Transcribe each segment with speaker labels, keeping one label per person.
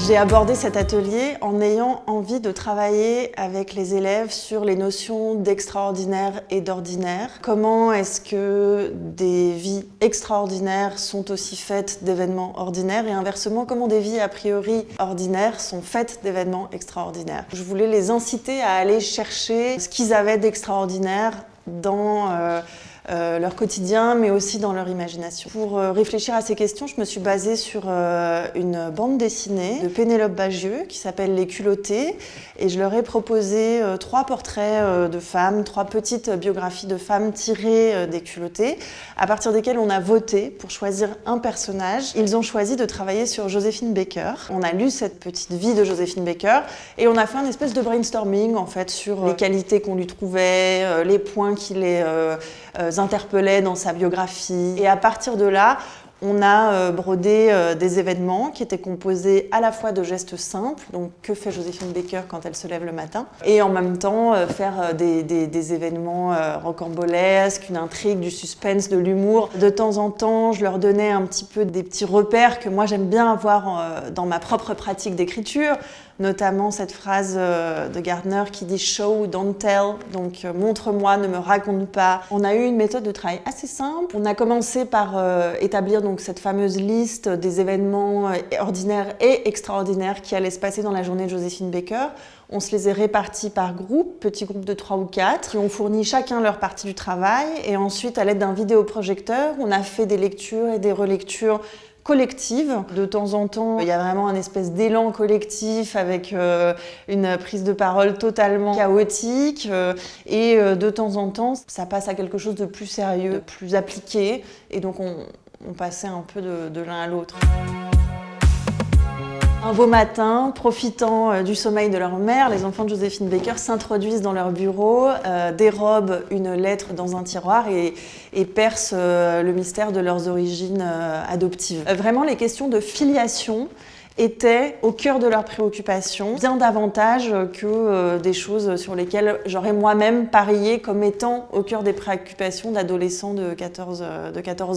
Speaker 1: J'ai abordé cet atelier en ayant envie de travailler avec les élèves sur les notions d'extraordinaire et d'ordinaire. Comment est-ce que des vies extraordinaires sont aussi faites d'événements ordinaires et inversement, comment des vies a priori ordinaires sont faites d'événements extraordinaires. Je voulais les inciter à aller chercher ce qu'ils avaient d'extraordinaire dans leur quotidien, mais aussi dans leur imagination. Pour réfléchir à ces questions, je me suis basée sur une bande dessinée de Pénélope Bagieux qui s'appelle Les Culottés, et je leur ai proposé 3 portraits de femmes, 3 petites biographies de femmes tirées des culottés, à partir desquelles on a voté pour choisir un personnage. Ils ont choisi de travailler sur Joséphine Baker. On a lu cette petite vie de Joséphine Baker et on a fait un espèce de brainstorming en fait sur les qualités qu'on lui trouvait, les points qui les interpellait dans sa biographie. Et à partir de là, on a brodé des événements qui étaient composés à la fois de gestes simples, donc que fait Joséphine Baker quand elle se lève le matin, et en même temps faire des événements rocambolesques, une intrigue, du suspense, de l'humour. De temps en temps, je leur donnais un petit peu des petits repères que moi j'aime bien avoir dans ma propre pratique d'écriture, notamment cette phrase de Gardner qui dit « show, don't tell », donc montre-moi, ne me raconte pas. On a eu une méthode de travail assez simple. On a commencé par établir donc cette fameuse liste des événements ordinaires et extraordinaires qui allaient se passer dans la journée de Joséphine Baker. On se les est répartis par groupe, petits groupes de 3 ou 4, qui ont fourni chacun leur partie du travail. Et ensuite, à l'aide d'un vidéoprojecteur, on a fait des lectures et des relectures collective. De temps en temps, il y a vraiment un espèce d'élan collectif avec une prise de parole totalement chaotique et de temps en temps, ça passe à quelque chose de plus sérieux, de plus appliqué et donc on passait un peu de l'un à l'autre. Un beau matin, profitant du sommeil de leur mère, les enfants de Joséphine Baker s'introduisent dans leur bureau, dérobent une lettre dans un tiroir et percent le mystère de leurs origines adoptives. Vraiment, les questions de filiation étaient au cœur de leurs préoccupations, bien davantage que des choses sur lesquelles j'aurais moi-même parié comme étant au cœur des préoccupations d'adolescents de 14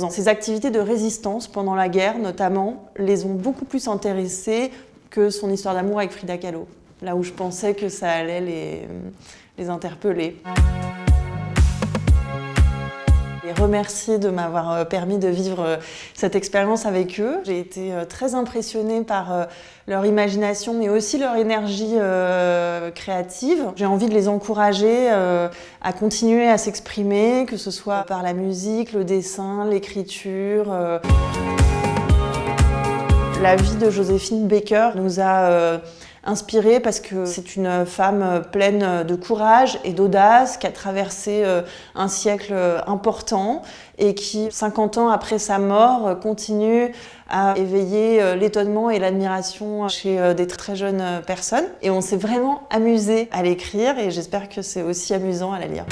Speaker 1: ans. Ces activités de résistance pendant la guerre, notamment, les ont beaucoup plus intéressées que son histoire d'amour avec Frida Kahlo, là où je pensais que ça allait les interpeller. Je les remercie de m'avoir permis de vivre cette expérience avec eux. J'ai été très impressionnée par leur imagination, mais aussi leur énergie créative. J'ai envie de les encourager à continuer à s'exprimer, que ce soit par la musique, le dessin, l'écriture. La vie de Joséphine Baker nous a inspirée parce que c'est une femme pleine de courage et d'audace qui a traversé un siècle important et qui, 50 ans après sa mort, continue à éveiller l'étonnement et l'admiration chez des très jeunes personnes. Et on s'est vraiment amusé à l'écrire et j'espère que c'est aussi amusant à la lire.